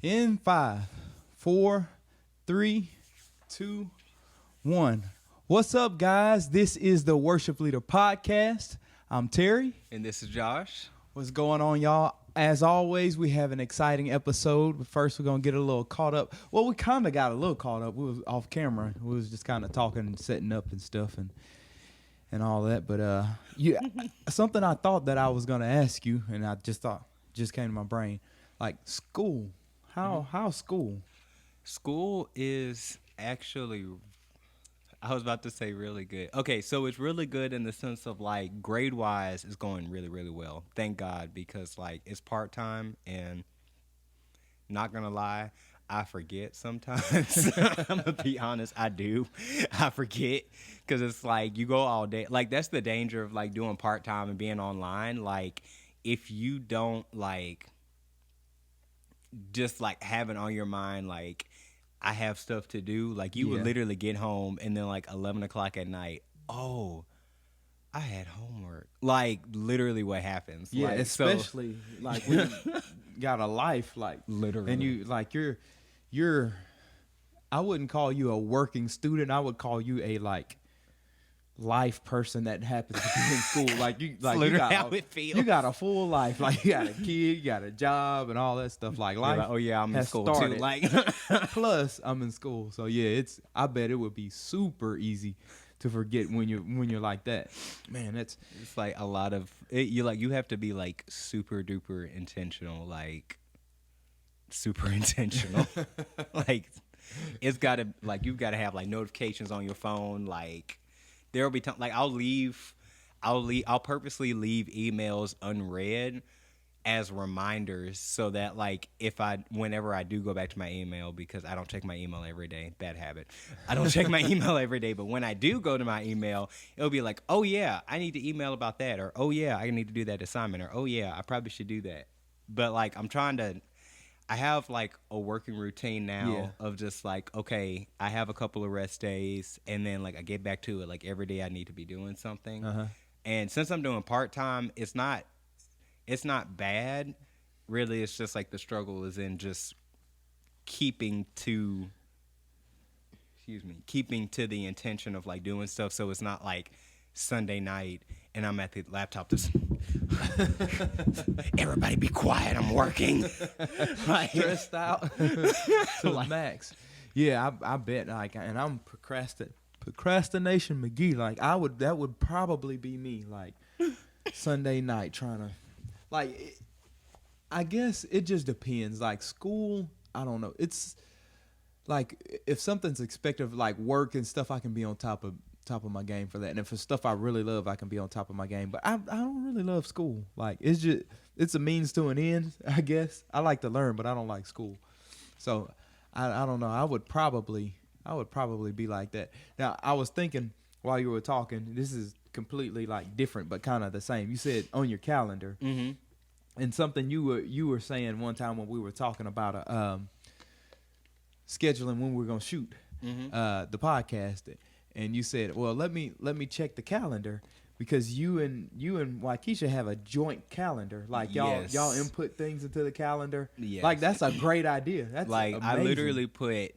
In 5, 4, 3, 2, 1. What's up, guys? This is the Worship Leader Podcast. I'm Terry. And this is Josh. What's going on, y'all? As always, we have an exciting episode. But first, we're going to get a little caught up. Well, we kind of got a little caught up. We was off camera. We was just kind of talking and setting up and stuff and all that. But something I thought that I was going to ask you, and I just came to my brain, like school. How's school? School is actually, I was about to say really good. Okay, so it's really good in the sense of like grade-wise it's going really, really well. Thank God, because like it's part-time and not going to lie, I forget sometimes. I'm going to be honest, I do. I forget because it's like you go all day. Like that's the danger of like doing part-time and being online. Like if you don't like just like having on your mind like I have stuff to do, like you would literally get home and then like 11 o'clock at night, oh, I had homework. Like literally what happens. Yeah, like, especially like when you got a life, like literally, and you like you're I wouldn't call you a working student. I would call you a like life person that happens to be in school. Like you got a full life. Like you got a kid, you got a job and all that stuff. Like life. Like, oh yeah, I'm in school started. too. Like plus I'm in school. So yeah, I bet it would be super easy to forget when you're like that. Man, it's like a lot of it, you have to be like super duper intentional, like super intentional. Like it's gotta like you've gotta have like notifications on your phone, like there'll be time like I'll purposely leave emails unread as reminders so that like whenever I do go back to my email, because I don't check my email every day, bad habit. I don't check my email every day, but when I do go to my email, it'll be like, oh yeah, I need to email about that, or oh yeah, I need to do that assignment, or oh yeah, I probably should do that. But like I have like a working routine now of just like, okay, I have a couple of rest days and then like I get back to it. Like every day I need to be doing something. Uh-huh. And since I'm doing part-time, it's not bad. Really, it's just like the struggle is in just keeping to the intention of like doing stuff. So it's not like Sunday night and I'm at the laptop just everybody be quiet, I'm working. Like, stressed out to the max. Yeah, I bet like, and I'm procrastination McGee. Like that would probably be me. Like Sunday night trying to like. I guess it just depends. Like school, I don't know. It's like if something's expected of like work and stuff, I can be on top of my game for that. And if it's stuff I really love, I can be on top of my game. But I don't really love school. Like it's a means to an end, I guess. I like to learn, but I don't like school. So I don't know. I would probably be like that. Now I was thinking while you were talking, this is completely like different but kind of the same. You said on your calendar. Mm-hmm. And something you were saying one time when we were talking about scheduling when we were gonna shoot the podcast. And you said, "Well, let me check the calendar because you and Waukesha have a joint calendar. Like y'all input things into the calendar. Yes. Like that's a great idea. That's like amazing. I literally put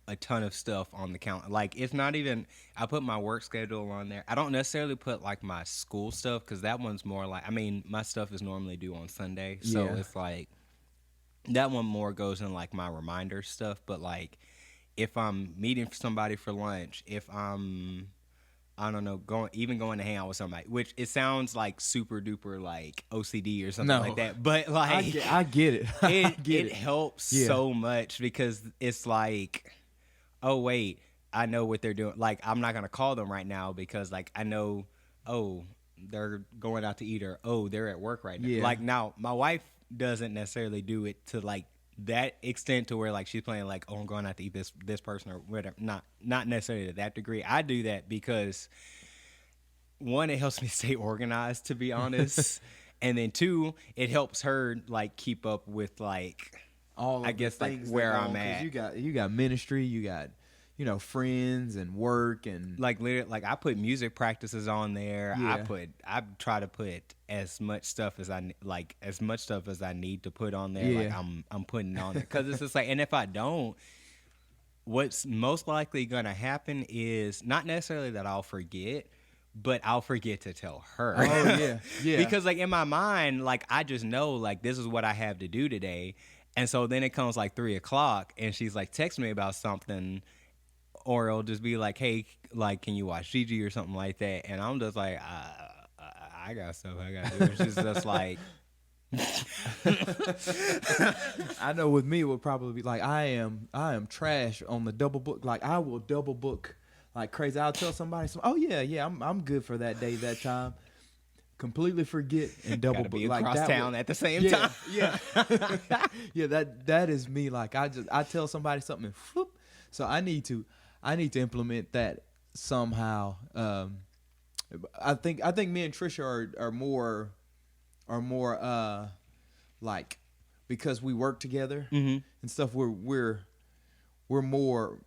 a ton of stuff on the calendar. Like it's not even. I put my work schedule on there. I don't necessarily put like my school stuff because that one's more like. I mean, my stuff is normally due on Sunday, so it's like that one more goes in like my reminder stuff. But like. If I'm meeting somebody for lunch, if I'm, I don't know, going to hang out with somebody, which it sounds like super duper like OCD or something like that, but like I get it. It helps so much because it's like, oh wait, I know what they're doing. Like I'm not gonna call them right now because like I know, oh they're going out to eat or oh they're at work right now. Yeah. Like now my wife doesn't necessarily do it to like. That extent to where like she's playing like oh I'm going out to eat this person or whatever, not necessarily to that degree. I do that because one, it helps me stay organized, to be honest, and then two, it helps her like keep up with like all of I guess like where I'm at. You got ministry, you got friends and work and like literally, like I put music practices on there. Yeah. I try to put as much stuff as I need to put on there. Yeah. Like I'm putting on there because it's just like, and if I don't, what's most likely gonna happen is not necessarily that I'll forget, but I'll forget to tell her. Oh yeah, yeah. Because like in my mind, like I just know like this is what I have to do today, and so then it comes like 3:00, and she's like text me about something. Or it'll just be like, hey, like, can you watch Gigi or something like that? And I'm just like, I got stuff I got to do. It's just like. I know with me, it would probably be like, I am trash on the double book. Like, I will double book like crazy. I'll tell somebody, oh, yeah, I'm good for that day, that time. Completely forget and double Gotta book. be Like across that town at the same time. Yeah. Yeah, that is me. Like, I tell somebody something and whoop. So I need to implement that somehow. I think me and Trisha are more like, because we work together and stuff. We're more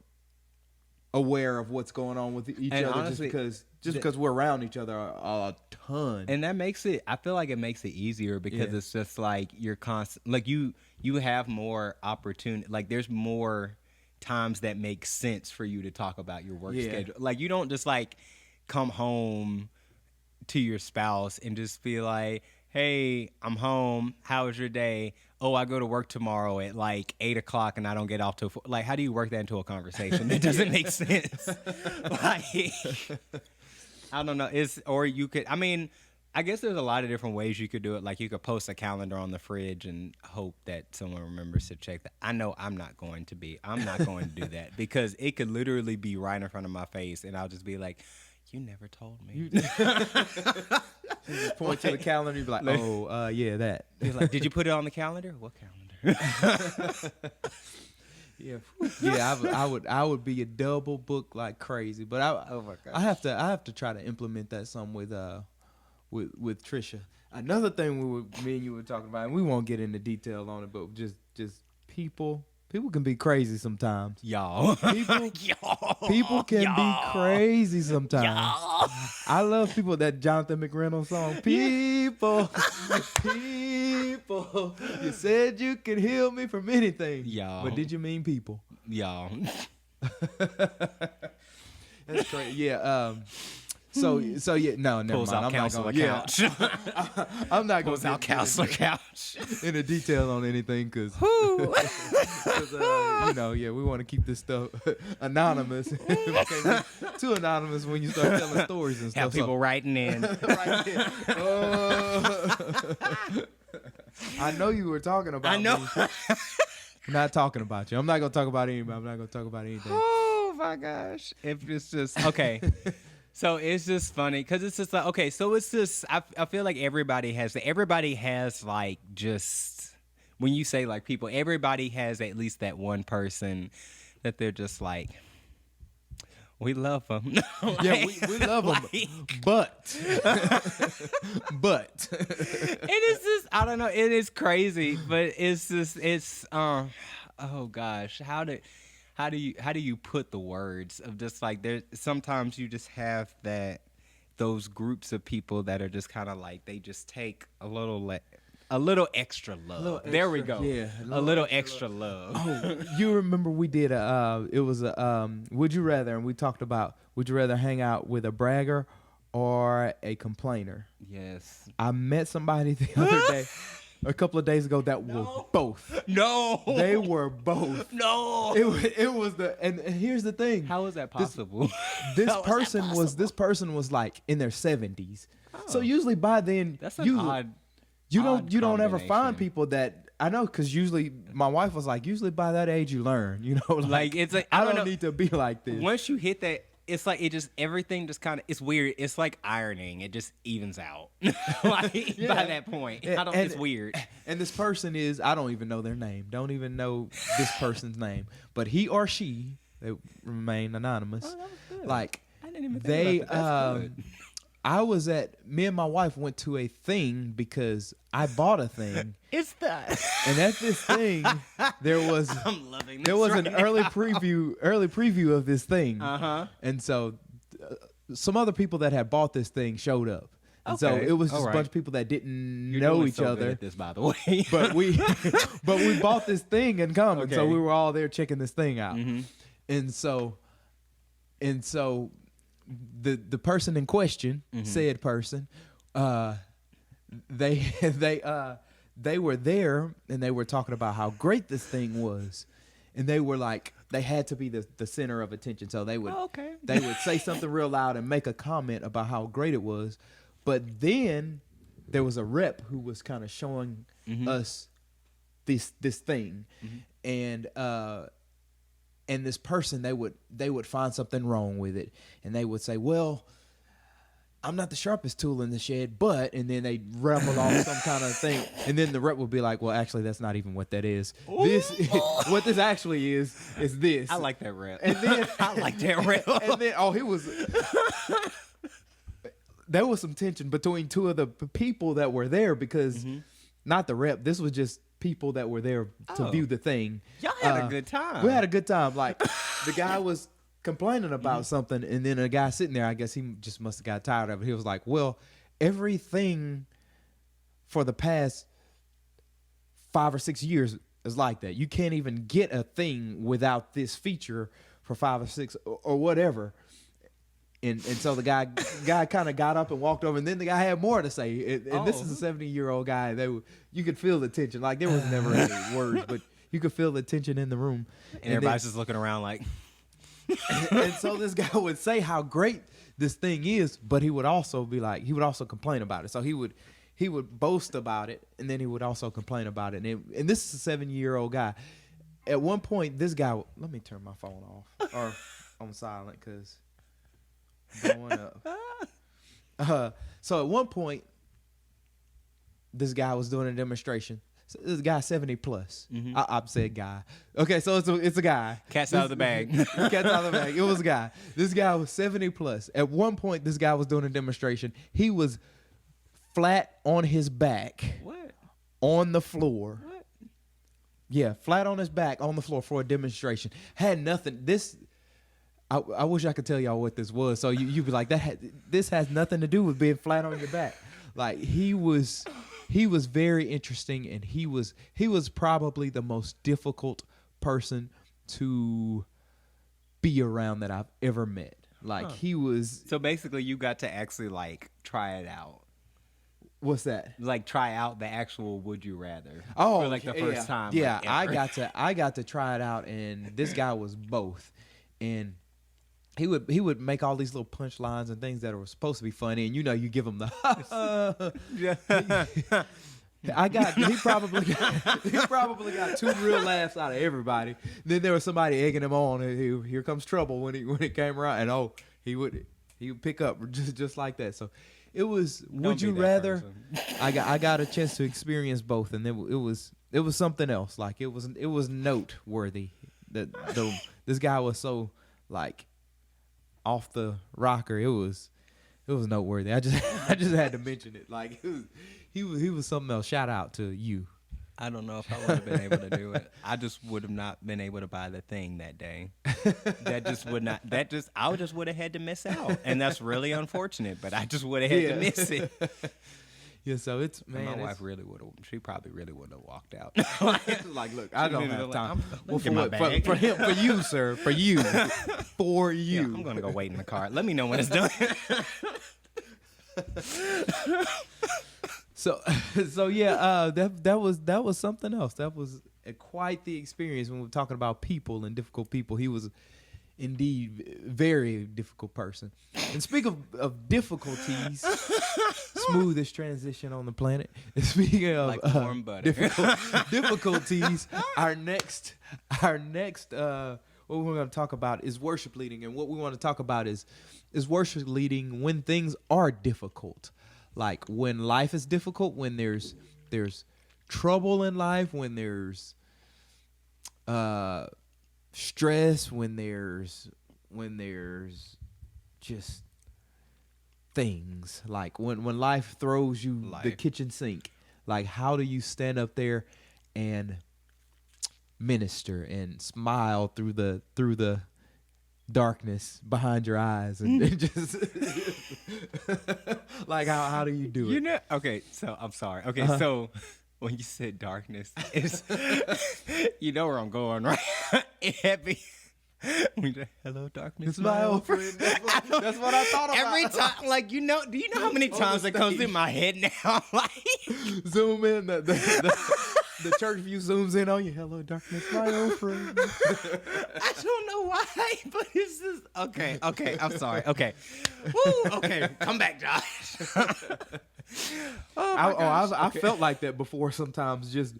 aware of what's going on with each And other, honestly, just because we're around each other a ton. And that makes it, I feel like it makes it easier because it's just like you're constant, like you have more opportunity, like there's more times that make sense for you to talk about your work schedule. Like you don't just like come home to your spouse and just be like, hey, I'm home. How was your day? Oh, I go to work tomorrow at like 8:00 and I don't get off till 4. Like, how do you work that into a conversation? It doesn't make sense. Like, I don't know. Or you could, I mean, I guess there's a lot of different ways you could do it. Like you could post a calendar on the fridge and hope that someone remembers to check that. I know I'm not going to do that because it could literally be right in front of my face and I'll just be like, you never told me. You just point to the calendar and you be like, oh, yeah, that. You're like, did you put it on the calendar? What calendar? Yeah, I would be a double book like crazy, but oh my God. I have to try to implement that some with Trisha. Another thing me and you were talking about, and we won't get into detail on it, but just people can be crazy sometimes. Y'all. People can be crazy sometimes. Y'all. I love people, that Jonathan McReynolds song. People, you said you could heal me from anything. Y'all. But did you mean people? Y'all. That's crazy. Yeah. So yeah, no, never Pulls mind. out counselor couch. I'm not going Pulls out counselor couch. into detail on anything because we want to keep this stuff anonymous. It can't be too anonymous when you start telling stories and stuff. Have people writing in. Right in. I know you were talking about me. I'm not talking about you. I'm not gonna talk about anybody. I'm not gonna talk about anything. Oh my gosh. If it's just okay. So it's just funny because it's just like, okay, so it's just, I feel like everybody has like just, when you say like people, everybody has at least that one person that they're just like, we love them. Like, yeah, we love them, but it is just, I don't know, it is crazy, but it's just, oh gosh, how do you put the words of just like, there sometimes you just have those groups of people that are just kind of like, they just take a little extra love. There we go. Yeah, a little extra love. Oh, you remember we did it was a would you rather, and we talked about, would you rather hang out with a bragger or a complainer? Yes. I met somebody the other day, a couple of days ago, that were both. No. They were both. No. It was and here's the thing. How is that possible? This person was like in their 70s. Oh. So usually by then that's an odd. You don't ever find people that, I know, because usually my wife was like, usually by that age you learn, like it's like, I don't need to be like this. Once you hit that, it's like everything just kind of, it's weird. It's like ironing. It just evens out. By that point, it's weird. And this person is, I don't even know their name. Don't even know this person's name. But he or she, they remain anonymous. Oh, that was good. Like I didn't even think about that. That's good. me and my wife went to a thing because I bought a thing. It's that. And at this thing, there was an early preview of this thing. And so some other people that had bought this thing showed up. And so it was just a bunch of people that didn't know each other. At this, by the way. but we bought this thing in common. So we were all there checking this thing out. And so the person in question, said person, they were there and they were talking about how great this thing was. And they were like, they had to be the center of attention. So they would say something real loud and make a comment about how great it was. But then there was a rep who was kind of showing us this thing. And this person, they would find something wrong with it. And they would say, well, I'm not the sharpest tool in the shed, but, and then they ramble off some kind of thing. And then the rep would be like, well, actually, that's not even what that is. What this actually is this. I like that rep. And then I like that rep. And then, there was some tension between two of the people that were there because not the rep. This was just people that were there to view the thing. Y'all had a good time. We had a good time. Like the guy was complaining about something, and then a guy sitting there, I guess he just must have got tired of it. He was like, well, everything for the past 5 or 6 years is like that. You can't even get a thing without this feature for 5 or 6 or whatever. And so the guy kind of got up and walked over, and then the guy had more to say. And this is a 70-year-old guy. You could feel the tension. Like there was never any words, but you could feel the tension in the room. And everybody's just looking around like. And so this guy would say how great this thing is, but he would also complain about it. So he would boast about it, and then he would also complain about it. And this is a 70-year-old guy. At one point, this guy. Let me turn my phone off or on silent because. Going up. So at one point, this guy was doing a demonstration. So this guy 70 plus. I said guy. Okay, so it's a guy. Cat's out of the bag. Cat's out of the bag. It was a guy. This guy was 70 plus. At one point, this guy was doing a demonstration. He was flat on his back. What? On the floor. What? Yeah, flat on his back on the floor for a demonstration. Had nothing. I wish I could tell y'all what this was. So you'd be like, this has nothing to do with being flat on your back. Like he was very interesting, and he was probably the most difficult person to be around that I've ever met. Like he was. So basically, you got to actually like try it out. What's that? Like try out the actual Would You Rather. Oh, for like the first time. Yeah, like, I got to try it out, and this guy was both, and. He would make all these little punchlines and things that were supposed to be funny, and you give him the. He probably got 2 real laughs out of everybody. Then there was somebody egging him on. And here comes trouble when it came around, and he would pick up just like that. So it was. Would you rather? I got a chance to experience both, and it was something else. Like it was noteworthy. This guy was so like. Off the rocker, it was noteworthy. I just had to mention it. Like he was something else. Shout out to you. I don't know if I would have been able to do it. I just would have not been able to buy the thing that day. I just would have had to miss out, and that's really unfortunate. But I just would have had to miss it. Yeah, so it's man. My wife really would have. She probably really would have walked out. Like, look, I don't have time. Well, for him, for you, sir, for you, for you. Yeah, I'm gonna go wait in the car. Let me know when it's done. So yeah, that was something else. That was quite the experience when we're talking about people and difficult people. He was indeed very difficult person. And speak of difficulties, smoothest transition on the planet. Speaking of like warm butter. difficulties, our next what we're going to talk about is worship leading, and what we want to talk about is worship leading when things are difficult, like when life is difficult, when there's trouble in life, when there's stress, when there's just things, like when life throws you the kitchen sink, like how do you stand up there and minister and smile through the darkness behind your eyes and just like how do you do it? Okay, so I'm sorry. Okay, so when you said darkness, it's you know where I'm going, right? It had me. Hello, darkness, It's my old friend. That's what I thought about. Every time, like, do you know how many times it comes in my head now? Like, zoom in, the church view zooms in on you. Hello, darkness, my old friend. I don't know why, but it's just okay. I'm sorry. Okay, woo. Okay, come back, Josh. I felt like that before sometimes, just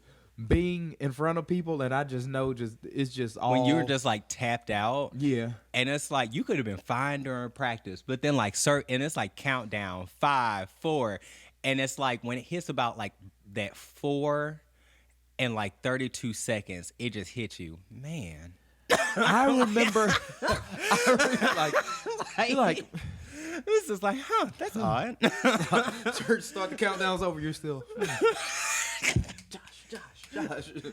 being in front of people, and I just know it's just all when you're just like tapped out. Yeah, and it's like you could have been fine during practice, but then like and it's like countdown 5, 4, and it's like when it hits about like that 4 and like 32 seconds, it just hits you, man. I remember, like this is like, that's odd. Church start the countdown's over. You're still. Josh. And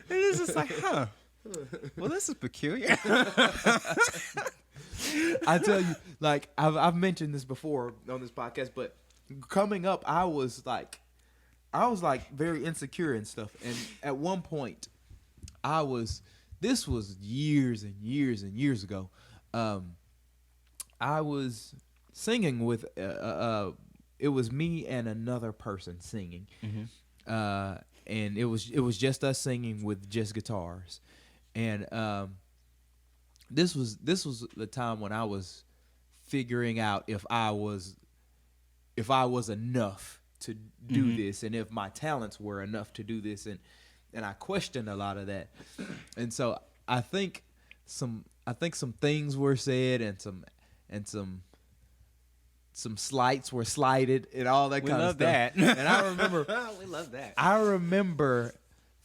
it's just like, well, this is peculiar. I tell you, like I've mentioned this before on this podcast, but coming up, I was like very insecure and stuff. And at one point, this was years and years and years ago. I was singing with it was me and another person singing. Mm-hmm. And it was just us singing with just guitars, and this was the time when I was figuring out if I was enough to do this, and if my talents were enough to do this, and I questioned a lot of that, and so I think some things were said, and some slights were slighted and all that kind of stuff. That. And I remember we love that. I remember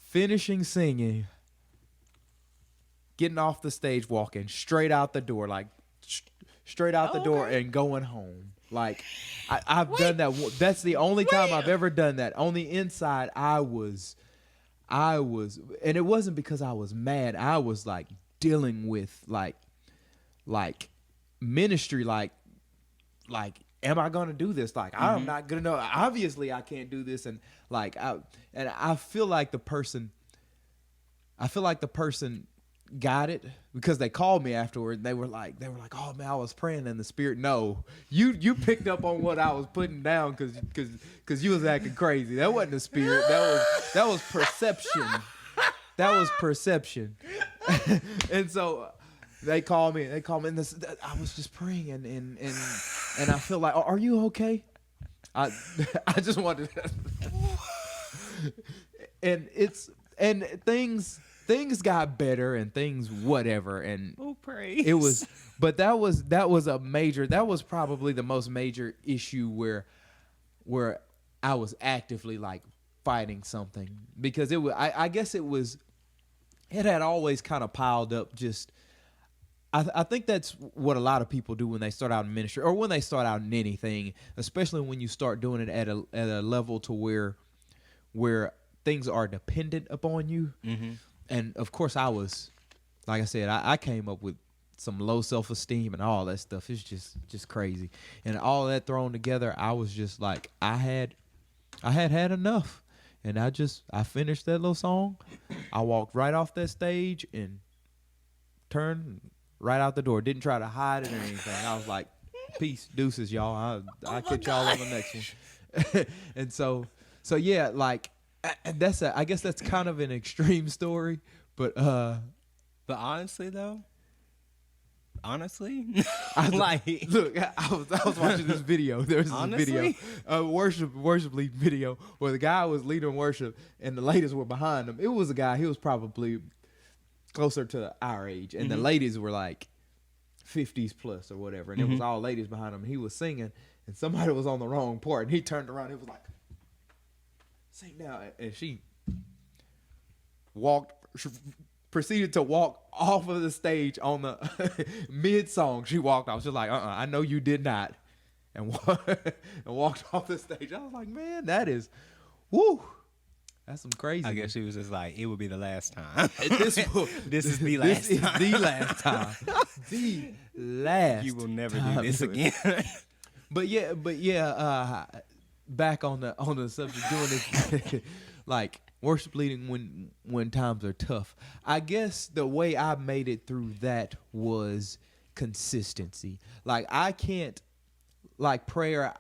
finishing singing, getting off the stage, walking straight out the door, like straight out the door and going home. Like I've done that. That's the only time I've ever done that. On the inside, I was, and it wasn't because I was mad. I was like dealing with like ministry, like, am I gonna do this? Like, I'm not gonna know. Obviously, I can't do this, and like, I feel like the person got it because they called me afterward. And they were like, oh man, I was praying in the spirit. No, you picked up on what I was putting down because you was acting crazy. That wasn't the spirit. That was perception. That was perception. And so. They called me, and I was just praying, and I feel like, are you okay? I just wanted to, and things got better, and things whatever, and praise. It was, but that was probably the most major issue where I was actively like fighting something, because it was, I guess it had always kind of piled up. Just I think that's what a lot of people do when they start out in ministry, or when they start out in anything, especially when you start doing it at a level to where things are dependent upon you. Mm-hmm. And of course, I was, like I said, I came up with some low self-esteem and all that stuff. It's just crazy, and all that thrown together, I was just like, I had enough, and I finished that little song. I walked right off that stage and turned right out the door. Didn't try to hide it or anything. I was like, peace, deuces, y'all. I'll catch y'all on the next one. And so yeah, like, I guess that's kind of an extreme story, but honestly though, I was watching this video. There was this video, a worship lead video, where the guy was leading worship and the ladies were behind him. It was a guy, he was probably closer to our age, and the ladies were like 50s plus or whatever, and it was all ladies behind him. He was singing, and somebody was on the wrong part, and he turned around. He was like, "Sing now," and she proceeded to walk off of the stage on the mid song. She walked off. She was like, "I know you did not." and walked off the stage. I was like, man, that is, woo, that's some crazy. I guess she was just like, it will be the last time. This is the last time. This is the last time. The last. You will never time. do this again. But yeah. Back on the subject, doing this, like worship leading when times are tough. I guess the way I made it through that was consistency. Like I can't, like prayer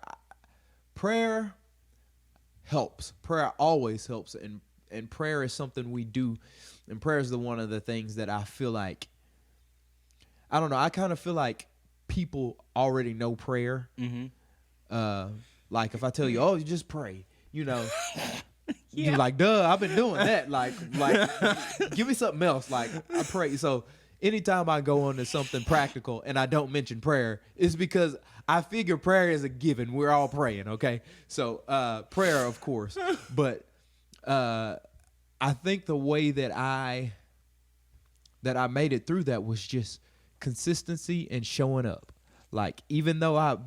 helps. Prayer always helps, and prayer is something we do, and prayer is one of the things that I feel like, I don't know, I kind of feel like people already know prayer. Mm-hmm. Like if I tell you, oh, you just pray, yeah. You're like, duh, I've been doing that. Like, give me something else. Like I pray. So anytime I go on to something practical and I don't mention prayer, it's because I figure prayer is a given. We're all praying, okay? So prayer, of course. But I think the way that I made it through that was just consistency and showing up. Like even though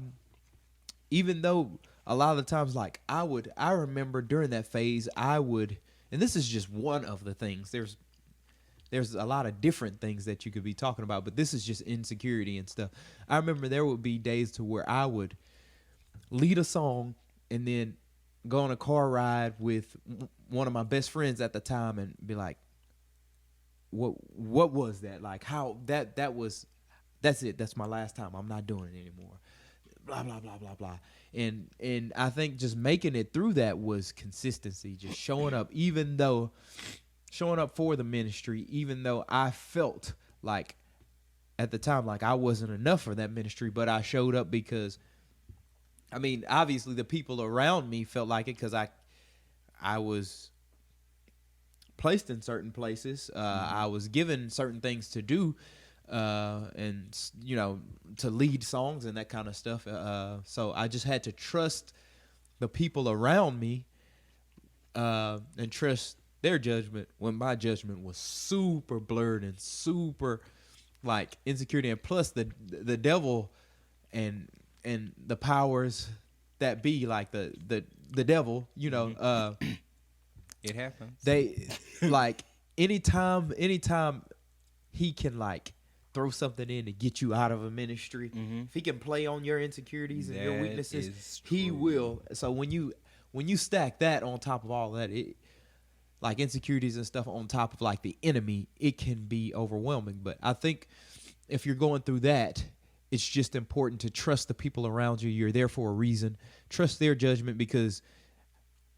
a lot of the times, like I remember during that phase, and this is just one of the things. There's a lot of different things that you could be talking about, but this is just insecurity and stuff. I remember there would be days to where I would lead a song and then go on a car ride with one of my best friends at the time and be like, what was that? Like how that's it. That's my last time. I'm not doing it anymore. Blah, blah, blah, blah, blah. And I think just making it through that was consistency, just showing up for the ministry, even though I felt like at the time, like I wasn't enough for that ministry, but I showed up because, I mean, obviously the people around me felt like it because I was placed in certain places. I was given certain things to do. And to lead songs and that kind of stuff. So I just had to trust the people around me, and trust their judgment when my judgment was super blurred and super like insecurity, and plus the devil and the powers that be, like the devil, it happens. They like anytime he can like throw something in to get you out of a ministry. Mm-hmm. If he can play on your insecurities and your weaknesses, he will. So when you stack that on top of all that, it like insecurities and stuff on top of like the enemy, it can be overwhelming. But I think if you're going through that, it's just important to trust the people around you. You're there for a reason. Trust their judgment, because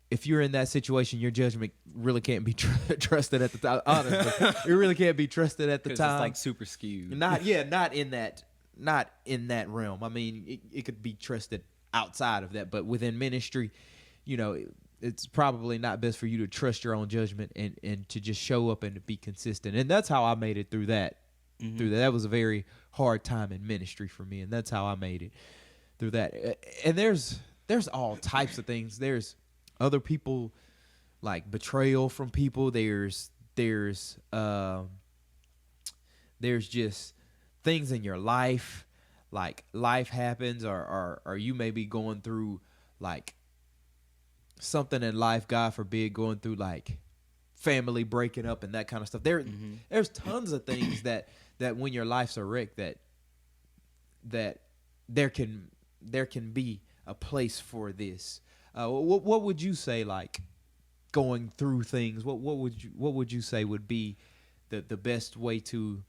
if you're in that situation, your judgment really can't be trusted at the time. Honestly, it really can't be trusted at the time. It's like super skewed. Not in that realm. I mean, it could be trusted outside of that, but within ministry, it's probably not best for you to trust your own judgment and to just show up and to be consistent. And that's how I made it through that. Mm-hmm. Through that, that was a very hard time in ministry for me, and that's how I made it through that. And there's all types of things. There's other people, like betrayal from people. There's just things in your life, like life happens, or you may be going through like something in life, God forbid, going through like family breaking up and that kind of stuff. There's tons of things that when your life's a wreck, that there can be a place for this. What would you say, like going through things? What would you say would be the best way to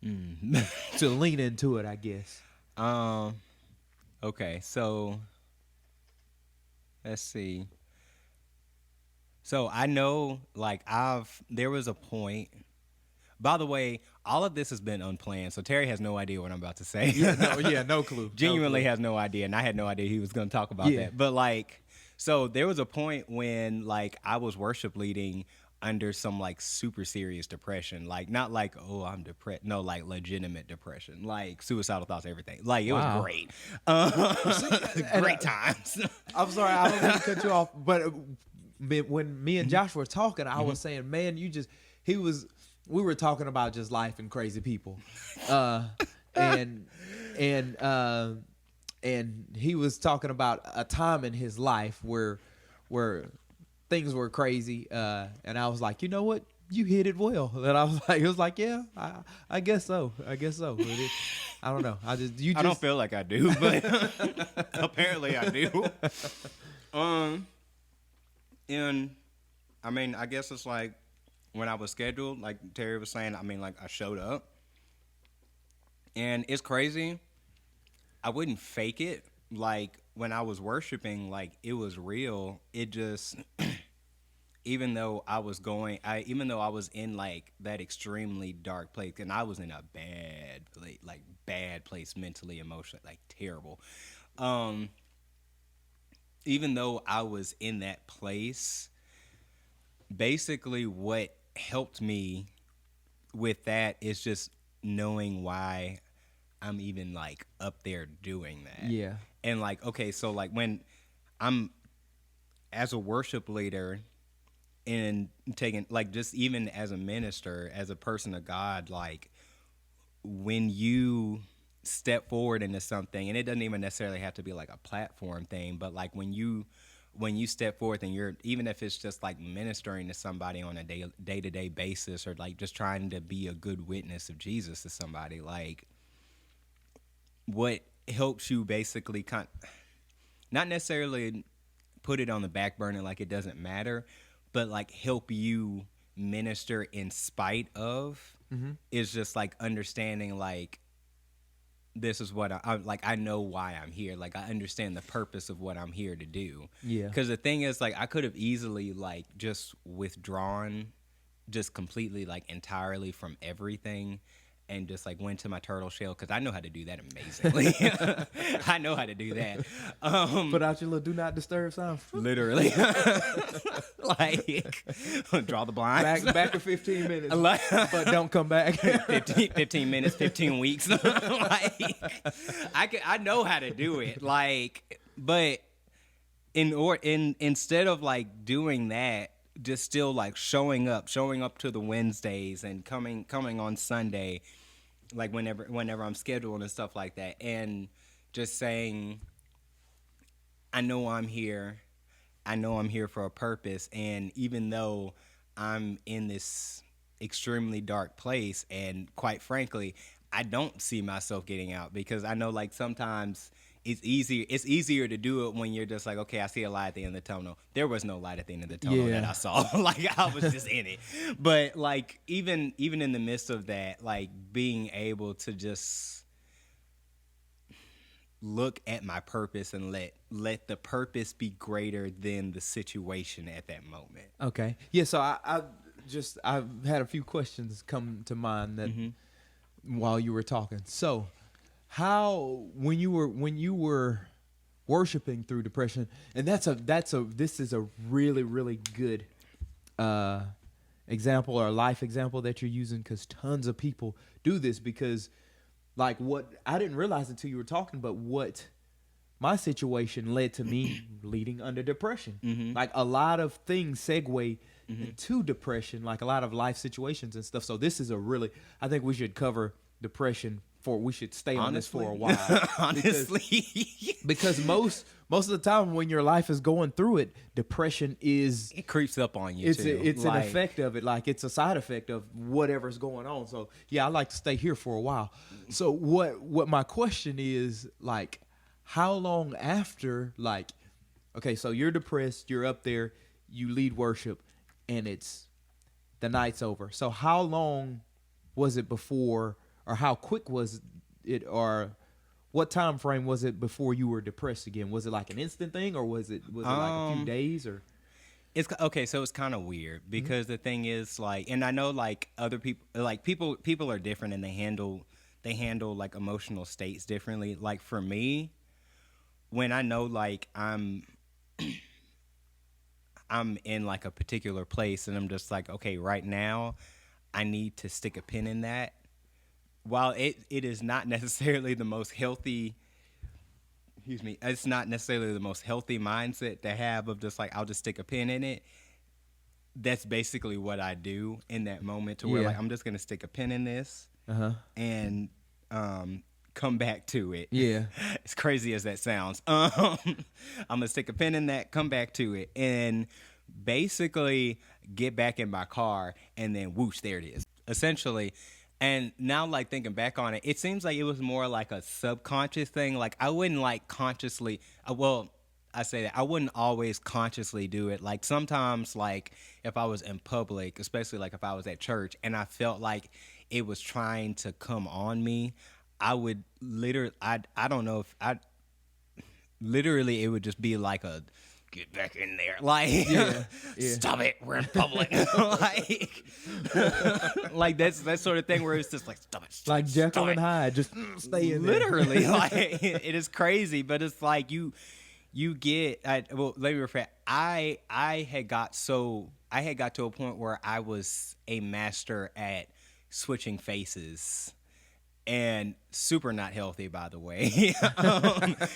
to lean into it, I guess? Okay, so let's see. So I know, like there was a point. By the way, all of this has been unplanned, so Terry has no idea what I'm about to say. No clue. Genuinely has no idea, and I had no idea he was going to talk about that. But like, so there was a point when like I was worship leading under some like super serious depression, like not like, oh, I'm depressed, no, like legitimate depression, like suicidal thoughts, everything. Like it was great, great times. I'm sorry, I don't want to cut you off, but when me and Josh were talking, I was saying, man, we were talking about just life and crazy people, and and he was talking about a time in his life where things were crazy, and I was like, you know what, you hit it well. And I was like, he was like, yeah, I guess so, I guess so. I don't know, I don't feel like I do, but apparently I do. And I mean, I guess it's like when I was scheduled, like Terry was saying, I mean, like I showed up, and it's crazy. I wouldn't fake it. Like when I was worshiping, like it was real. It just, even though I was in like that extremely dark place, and I was in a bad place mentally, emotionally, like terrible. Even though I was in that place, basically what helped me with that is just knowing why I'm even like up there doing that. Yeah. And like, okay, so like when I'm as a worship leader and taking like just even as a minister, as a person of God, like when you step forward into something, and it doesn't even necessarily have to be like a platform thing, but like when you step forth and you're, even if it's just like ministering to somebody on a day-to-day basis, or like just trying to be a good witness of Jesus to somebody, like what helps you basically not necessarily put it on the back burner like it doesn't matter, but like help you minister in spite of, is just like understanding like this is what I like. I know why I'm here. Like I understand the purpose of what I'm here to do. Yeah. Because the thing is, like, I could have easily like just withdrawn, just completely like entirely from everything, and just like went to my turtle shell, because I know how to do that amazingly. I know how to do that. Put out your little do not disturb sign. Literally, like draw the blinds. Back to 15 minutes, but don't come back. 15 minutes, 15 weeks. Like I know how to do it. Like, but instead of like doing that, just still like showing up to the Wednesdays and coming on Sunday, like whenever I'm scheduled and stuff like that, and just saying, I know I'm here. I know I'm here for a purpose, and even though I'm in this extremely dark place, and quite frankly, I don't see myself getting out, because I know like sometimes it's easier to do it when you're just like, okay, I see a light at the end of the tunnel. There was no light at the end of the tunnel that I saw. Like I was just in it. But like even in the midst of that, like being able to just look at my purpose and let the purpose be greater than the situation at that moment. Okay. Yeah, so I've had a few questions come to mind that while you were talking. So, how when you were worshiping through depression, and this is a really, really good example, or life example that you're using, because tons of people do this, because like what I didn't realize until you were talking, but what my situation led to me leading under depression. Like a lot of things segue into depression, like a lot of life situations and stuff. So this is I think we should cover depression we should stay on this for a while. Honestly. Because most of the time when your life is going through it, depression it creeps up on you too. It's like, an effect of it, like it's a side effect of whatever's going on. So yeah, I like to stay here for a while. So what my question is, like, how long after, like, okay, so you're depressed, you're up there, you lead worship, and the night's over. So how long was it before, or how quick was it, or what time frame was it before you were depressed again? Was it like an instant thing, or was it like a few days, or? It's okay, so it's kind of weird, because the thing is, like, and I know like other people, like people are different, and they handle like emotional states differently. Like for me, when I know like I'm in like a particular place, and I'm just like, okay, right now I need to stick a pin in that. While it is not necessarily the most healthy, it's not necessarily the most healthy mindset to have, of just like, I'll just stick a pin in it. That's basically what I do in that moment, to where like, I'm just going to stick a pin in this and come back to it. Yeah. As crazy as that sounds. I'm gonna stick a pin in that, come back to it, and basically get back in my car, and then whoosh, there it is. Essentially. And now, like, thinking back on it, it seems like it was more like a subconscious thing. Like, I wouldn't, like, consciously, well, I say that I wouldn't always consciously do it. Like, sometimes, like, if I was in public, especially like if I was at church and I felt like it was trying to come on me, I would literally, I don't know if I literally, it would just be like a get back in there, like, stop it, we're in public. like that's that sort of thing where it's just like, stop it, Like Jekyll and Hyde, just stay in there. Literally. Like, it is crazy, but it's like you get, well, let me rephrase. I had got to a point where I was a master at switching faces. And super not healthy, by the way.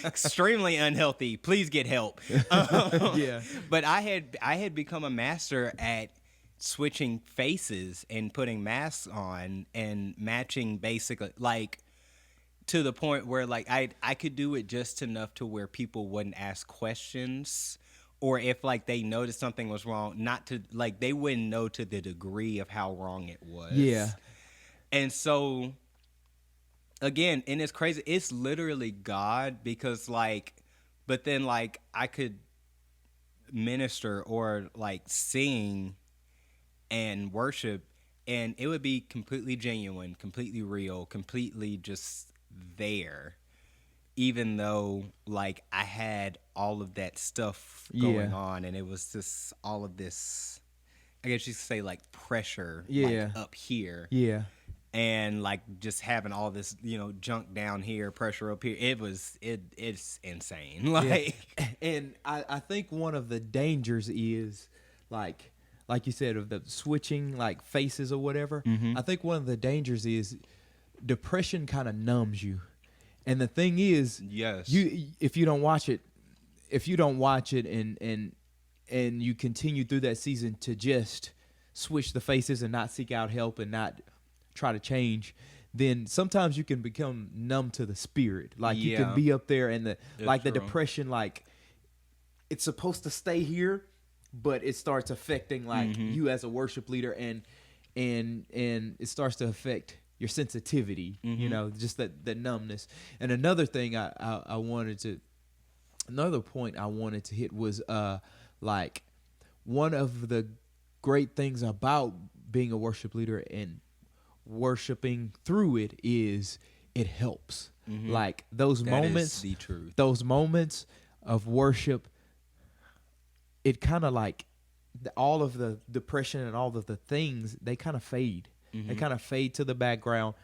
Extremely unhealthy. Please get help. Yeah. But I had become a master at switching faces and putting masks on and matching, basically, like, to the point where, like, I could do it just enough to where people wouldn't ask questions, or if, like, they noticed something was wrong, not to, like, they wouldn't know to the degree of how wrong it was. Yeah. And so, again, and it's crazy, it's literally God, because, like, but then, like, I could minister or, like, sing and worship, and it would be completely genuine, completely real, completely just there, even though, like, I had all of that stuff going on, and it was just all of this, I guess you could say, like, pressure, like, up here. Yeah. And, like, just having all this, junk down here, pressure up here, it's insane. Like, and I think one of the dangers is, like you said, of the switching, like, faces or whatever. Mm-hmm. I think one of the dangers is depression kind of numbs you. And the thing is, yes, if you don't watch it and you continue through that season to just switch the faces and not seek out help and not try to change, then sometimes you can become numb to the spirit. Like, you can be up there and the depression, like, it's supposed to stay here, but it starts affecting, like, you as a worship leader, and it starts to affect your sensitivity, just that numbness. And another thing another point I wanted to hit was, like, one of the great things about being a worship leader and worshiping through it is it helps. Like, those moments, the truth. Those moments of worship, it kind of, like, all of the depression and all of the things, they kind of fade. They kind of fade to the background,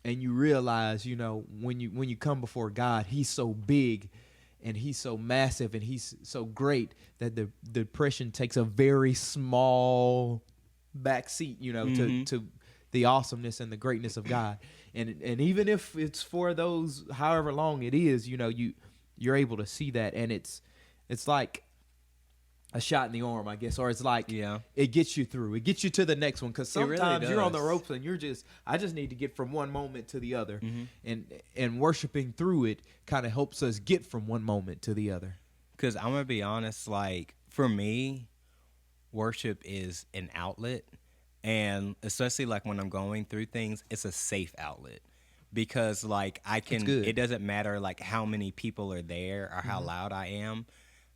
and you realize, when you come before God, He's so big and He's so massive and He's so great that the depression takes a very small back seat, to the awesomeness and the greatness of God. And even if it's for those however long it is, you're able to see that, and it's like a shot in the arm, I guess, or it's like, it gets you through. It gets you to the next one, because sometimes you're on the ropes and I just need to get from one moment to the other, and worshiping through it kind of helps us get from one moment to the other. Because I'm gonna be honest, like, for me, worship is an outlet. And especially, like, when I'm going through things, it's a safe outlet, because, like, it doesn't matter, like, how many people are there or how loud I am.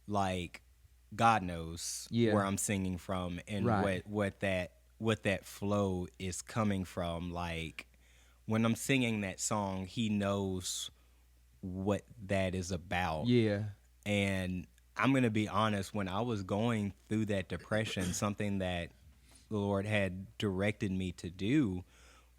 Like, God knows where I'm singing from and what that flow is coming from. Like, when I'm singing that song, He knows what that is about. Yeah. And I'm going to be honest, when I was going through that depression, something that the Lord had directed me to do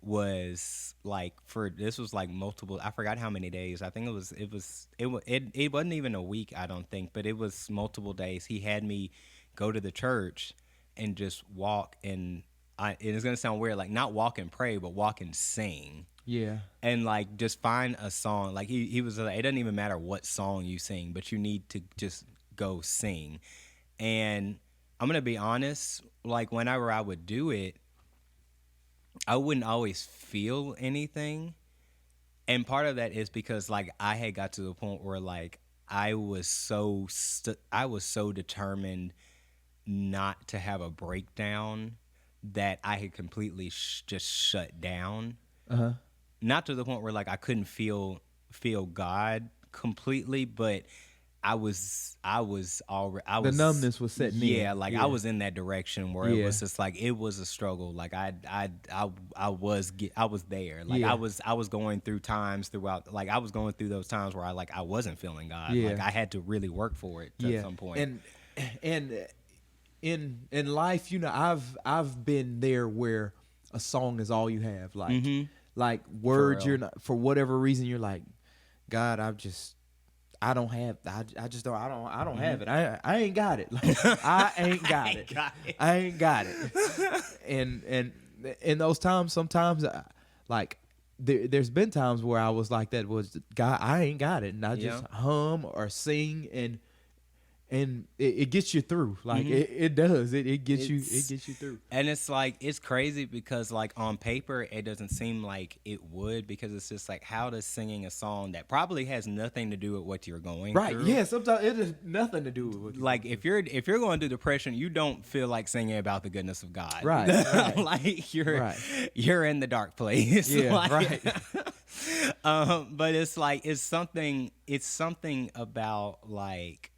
was, like, this was like multiple, I forgot how many days. I think it wasn't even a week, I don't think, but it was multiple days. He had me go to the church and just walk, and it's going to sound weird, like, not walk and pray, but walk and sing. Yeah. And, like, just find a song. Like, he was like, it doesn't even matter what song you sing, but you need to just go sing. And I'm going to be honest, like, whenever I would do it, I wouldn't always feel anything, And part of that is because like I had got to the point where like I was so determined not to have a breakdown that I had completely just shut down. Uh-huh. Not to the point where like I couldn't feel God completely, but I was already. The numbness was setting in. Yeah, like I was in that direction where it was just like it was a struggle. Like I was there. Like I was going through times throughout. Like I was going through those times where I wasn't feeling God. Yeah. Like I had to really work for it at some point. And in life, you know, I've been there where a song is all you have. Like like words, you're not, for whatever reason, you're like, God, I don't have it. I ain't got it. Like, I ain't got it. I ain't got it. And in those times, sometimes like there's been times where I was like that, was God, I ain't got it, and I just hum or sing, and it gets you through. Like it does. It gets you through. And it's like it's crazy because like on paper it doesn't seem like it would, because it's just like, how does singing a song that probably has nothing to do with what you're going through? Right. Yeah, sometimes it has nothing to do with what like if you're going through depression, you don't feel like singing about the goodness of God. Right. Like you're in the dark place. Yeah, like, right. But it's like it's something about like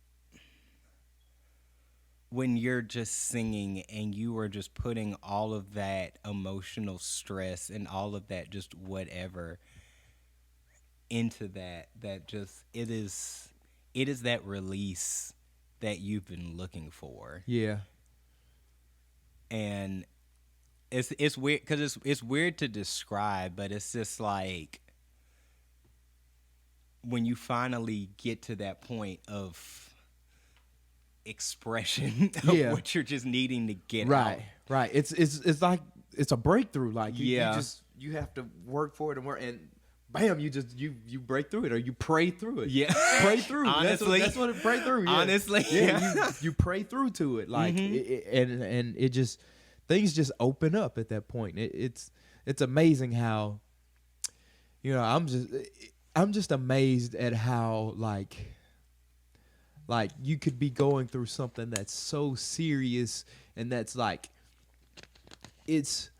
when you're just singing and you are just putting all of that emotional stress and all of that just whatever into that just it is that release that you've been looking for. Yeah. And it's weird because it's weird to describe, but it's just like when you finally get to that point of expression of what you're just needing to get out. Right. It's like it's a breakthrough. Like you have to work for it and bam, you break through it, or you pray through it. Yeah. Pray through. Honestly. That's what it pray through. Yeah. Honestly. Yeah. You pray through to it. Like and it just, things just open up at that point. It's amazing how, you know, I'm just amazed at how like you could be going through something that's so serious, and that's like it's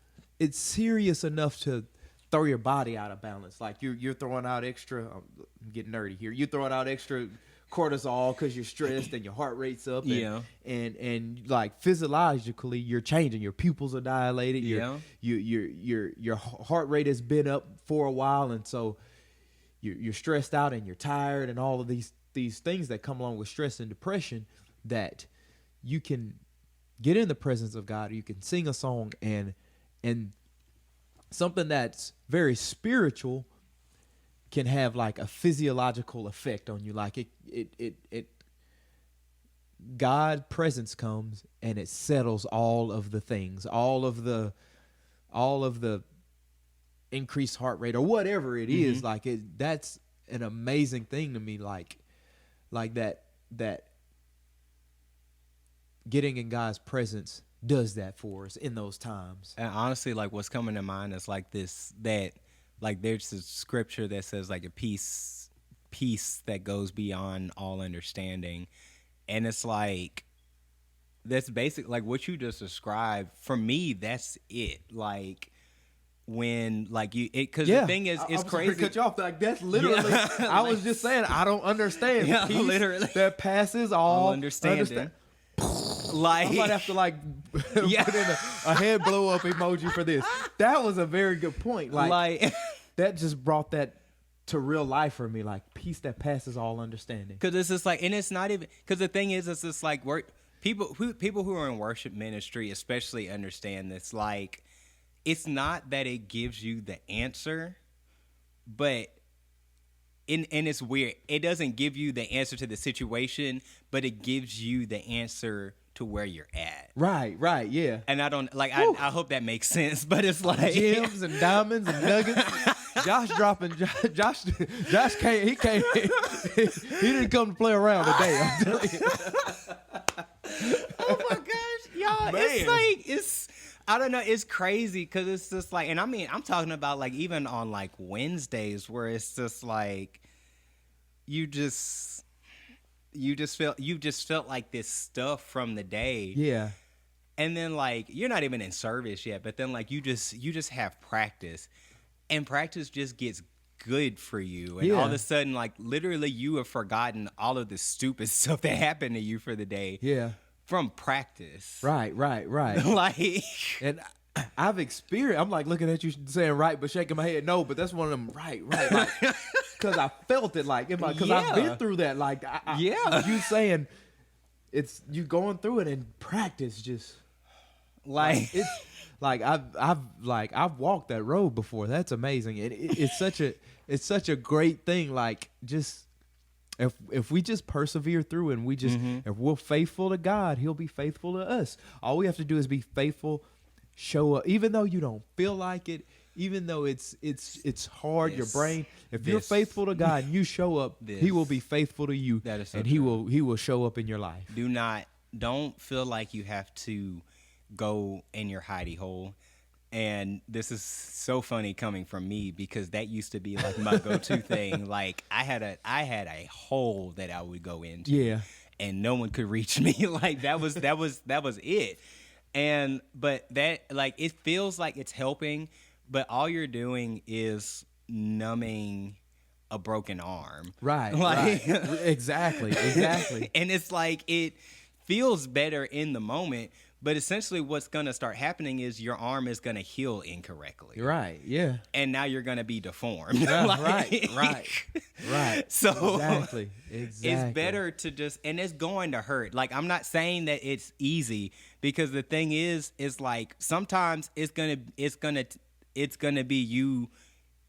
serious enough to throw your body out of balance. Like you're throwing out extra, I'm getting nerdy here, you're throwing out extra cortisol because you're stressed and your heart rate's up, and like physiologically you're changing, your pupils are dilated, your heart rate has been up for a while, and so you're stressed out and you're tired, and all of these things that come along with stress and depression, that you can get in the presence of God, or you can sing a song, and something that's very spiritual can have like a physiological effect on you. Like it God presence comes and it settles all of the things, all of the increased heart rate or whatever it is. Like that's an amazing thing to me. Like that getting in God's presence does that for us in those times. And honestly, like what's coming to mind is like this, that like there's a scripture that says like a peace that goes beyond all understanding. And it's like, that's basic, like what you just described. For me, that's it. Like when like you, because the thing is, it's crazy. To cut you off. Like that's literally. I was just saying, I don't understand. Yeah, peace literally that passes all understanding. Like I might have to like put in a head blow up emoji for this. That was a very good point. Like that just brought that to real life for me. Like peace that passes all understanding. Because it's just like, and it's not even, because the thing is, it's just like people who are in worship ministry especially understand this. Like, it's not that it gives you the answer, but and it's weird. It doesn't give you the answer to the situation, but it gives you the answer to where you're at. Right, yeah. And I don't like. I hope that makes sense. But it's like gems and diamonds and nuggets. Josh dropping. Josh can't. He can't. He didn't come to play around today. I'm telling you. Oh my gosh, y'all! Man. It's like I don't know. It's crazy because it's just like, and I mean, I'm talking about like even on like Wednesdays where it's just like you just felt like this stuff from the day. Yeah. And then like you're not even in service yet, but then like you just have practice, and practice just gets good for you, and all of a sudden like literally you have forgotten all of the stupid stuff that happened to you for the day. Yeah. From practice. Right. Like, and I've experienced, I'm like looking at you saying right, but shaking my head. No, but that's one of them right. Like, because I felt it like, because I've been through that. Like, you saying it's, you going through it in practice just. Like it's like I've walked that road before. That's amazing. And it's such a great thing. Like just, if we just persevere through and we just if we're faithful to God, He'll be faithful to us. All we have to do is be faithful, show up, even though you don't feel like it, even though it's hard. Your brain. If you're faithful to God and you show up, He will be faithful to you, that is so and true. He will show up in your life. Don't feel like you have to go in your hidey hole. And this is so funny coming from me because that used to be like my go-to thing. Like I had a hole that I would go into. Yeah. And no one could reach me. Like that was it. And but that like it feels like it's helping, but all you're doing is numbing a broken arm. Right. Like right. Exactly. And it's like it feels better in the moment. But essentially what's going to start happening is your arm is going to heal incorrectly. Right, yeah. And now you're going to be deformed. Yeah, like, right. So exactly. It's better to just, and it's going to hurt. Like, I'm not saying that it's easy because the thing is like sometimes it's going to be you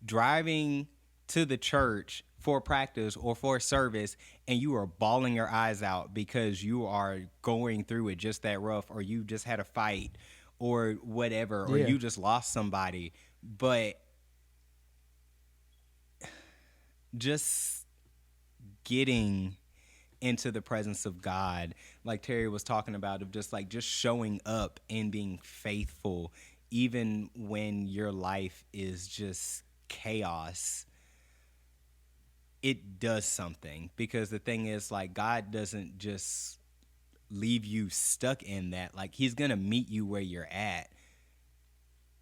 driving to the church for practice or for service, and you are bawling your eyes out because you are going through it just that rough, or you just had a fight or whatever, or you just lost somebody. But just getting into the presence of God, like Terry was talking about, of just showing up and being faithful, even when your life is just chaos, it does something. Because the thing is, like, God doesn't just leave you stuck in that. Like, He's gonna meet you where you're at.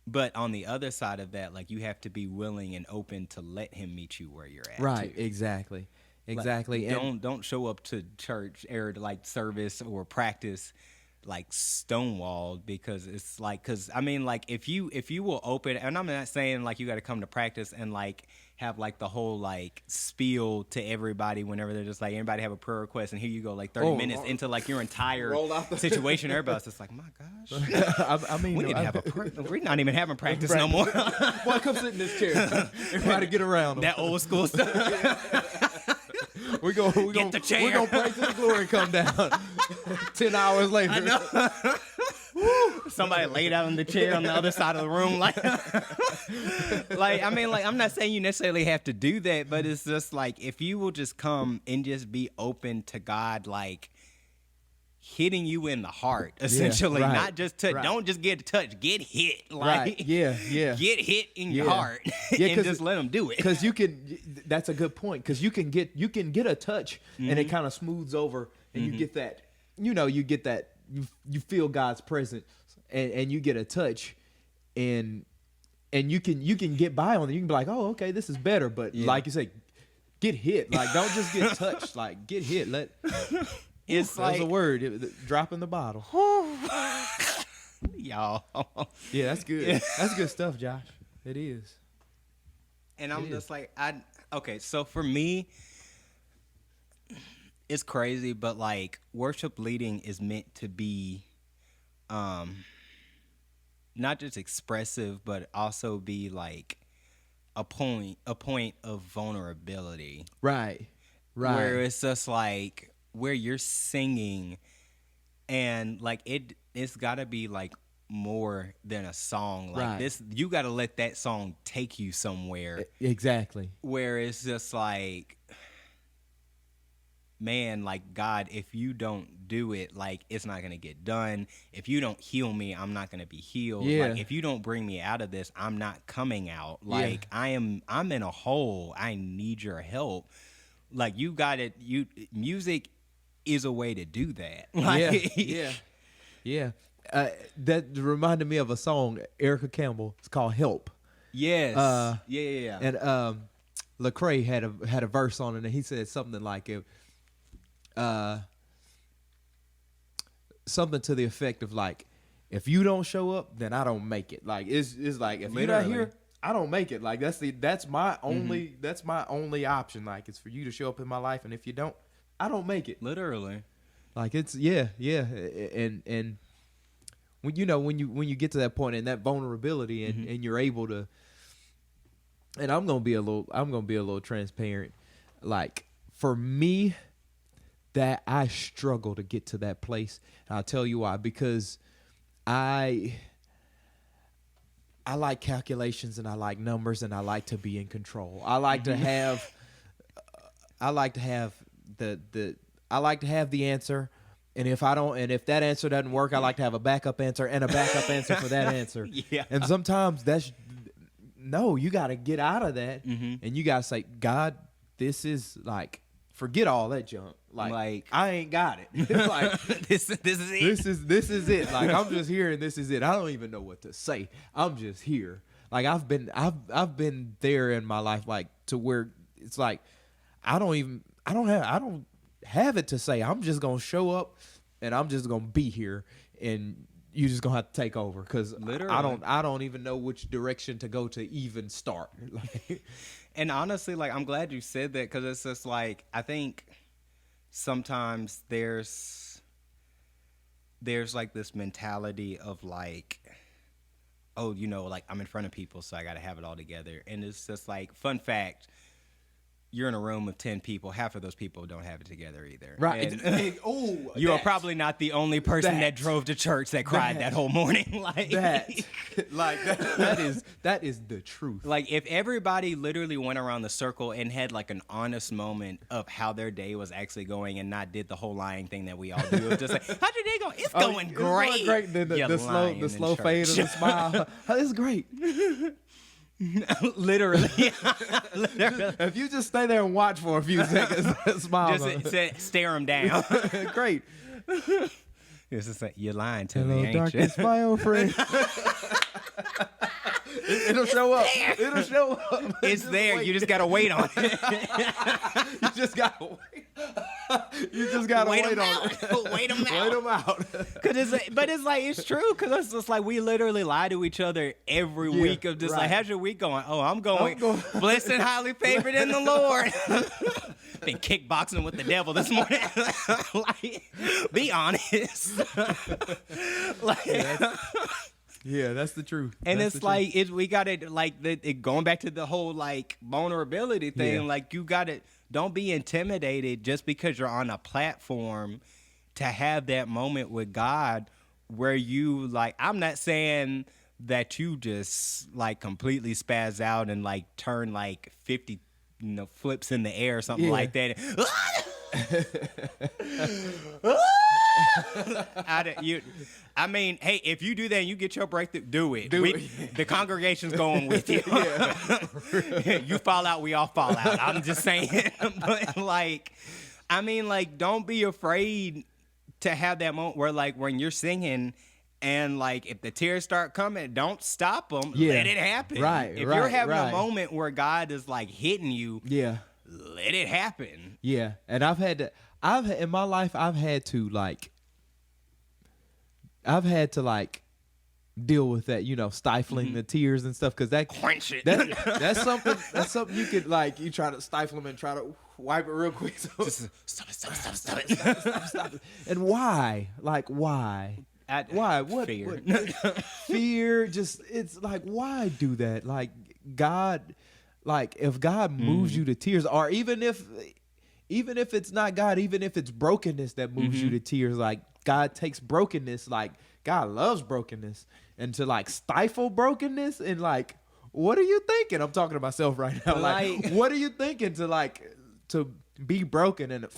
But on the other side of that, like, you have to be willing and open to let Him meet you where you're at. Right, too. exactly. Like, don't show up to church or to, like, service or practice like stonewalled, because it's like, because I mean, like, if you will open, and I'm not saying like you got to come to practice and like have like the whole like spiel to everybody whenever they're just like, everybody have a prayer request, and here you go, like 30 minutes into like your entire situation. Everybody's just like, my gosh, I mean, we need to have we're not even having practice no more. Boy, come sit in this chair. Everybody get around that old school stuff. We're gonna pray till the glory come down. 10 hours later. I know. Somebody laid out in the chair on the other side of the room. Like, I mean, like, I'm not saying you necessarily have to do that, but it's just like, if you will just come and just be open to God, like, hitting you in the heart, essentially. Right, not just touch. Right. Don't just get touched. Get hit. Like, right. Yeah. Get hit in your heart, and just let them do it. Because you can. That's a good point. Because you can get a touch, and it kind of smooths over, and you get that. You get that. You feel God's presence, and you get a touch, and you can get by on it. You can be like, oh, okay, this is better. But like you say, get hit. Like, don't just get touched. Like, get hit. It's like a word. Dropping the bottle. Y'all. Yeah, that's good. That's good stuff, Josh. It is. And I'm just like, okay, so for me, it's crazy, but like, worship leading is meant to be not just expressive, but also be like a point of vulnerability. Right. Where it's just like, where you're singing, and like it's gotta be like more than a song. Like this, you gotta let that song take you somewhere. Exactly. Where it's just like, man, like, God, if you don't do it, like, it's not going to get done. If you don't heal me, I'm not going to be healed. Yeah. Like, if you don't bring me out of this, I'm not coming out. Like, I'm in a hole. I need your help. Like, you got it. Music is a way to do that. Like, yeah. That reminded me of a song, Erica Campbell. It's called "Help." Yes. Yeah. And Lecrae had a verse on it, and he said something like something to the effect of like, if you don't show up, then I don't make it. Like it's like if you're not here, I don't make it. Like that's my only option. Like it's for you to show up in my life, and if you don't, I don't make it. Literally. Like it's and when you get to that point and that vulnerability and you're able to, and I'm gonna be a little transparent. Like for me, that I struggle to get to that place. And I'll tell you why. Because I like calculations and I like numbers and I like to be in control. I like to have the answer. And if that answer doesn't work, I like to have a backup answer and a backup answer for that answer. Yeah. And sometimes you got to get out of that and you got to say, God, this is like, forget all that junk. Like I ain't got it. It's like this is it. This is it. Like I'm just here and this is it. I don't even know what to say. I'm just here. Like I've been there in my life, like to where it's like I don't have it to say. I'm just gonna show up and I'm just gonna be here and you just gonna have to take over because I don't even know which direction to go to even start. And honestly, like I'm glad you said that because it's just like I think sometimes there's like this mentality of like, oh, like I'm in front of people, so I got to have it all together. And it's just like, fun fact, you're in a room of 10 people. Half of those people don't have it together either. Right. You are probably not the only person that drove to church that cried that whole morning. That is the truth. Like if everybody literally went around the circle and had like an honest moment of how their day was actually going and not did the whole lying thing that we all do. It was just like, how's your day going? It's going great. It's going great. The slow fade of the smile. It's great. Literally. If you just stay there and watch for a few seconds, smile. Just stare them down. Great. It's just like, you're lying to Hello, me, ain't darkness, you? my old friend. It'll show up. It'll show up. It's there. Wait. You just gotta wait on it. You just gotta wait. You just gotta wait on it. Wait them out. Wait them out. But it's like it's true because it's just like we literally lie to each other every week of just like, how's your week going? Oh, I'm going blessed and highly favored in the Lord. Been kickboxing with the devil this morning. Like, be honest. Yeah, that's the truth. And it's like we got it like going back to the whole like vulnerability thing. Yeah. Like you got to don't be intimidated just because you're on a platform to have that moment with God where you like. I'm not saying that you just like completely spaz out and like turn like 50 flips in the air or something like that. I mean, hey, if you do that and you get your breakthrough, do it. The congregation's going with you. You fall out, we all fall out. I'm just saying. But like, I mean, like, don't be afraid to have that moment where like when you're singing and like if the tears start coming, don't stop them. Let it happen. Right. If you're having a moment where God is like hitting you, let it happen. Yeah. And in my life, I've had to deal with that, stifling the tears and stuff. Cause quench it. That's something you could like, you try to stifle them and try to wipe it real quick. So just stop it. Stop it. And why? Like, why? Why? What? Fear. Fear. Just, it's like, why do that? Like God, like if God moves you to tears, or even if it's not God, even if it's brokenness that moves you to tears, like God takes brokenness, like God loves brokenness, and to like stifle brokenness and like, what are you thinking? I'm talking to myself right now. Like what are you thinking to be broken and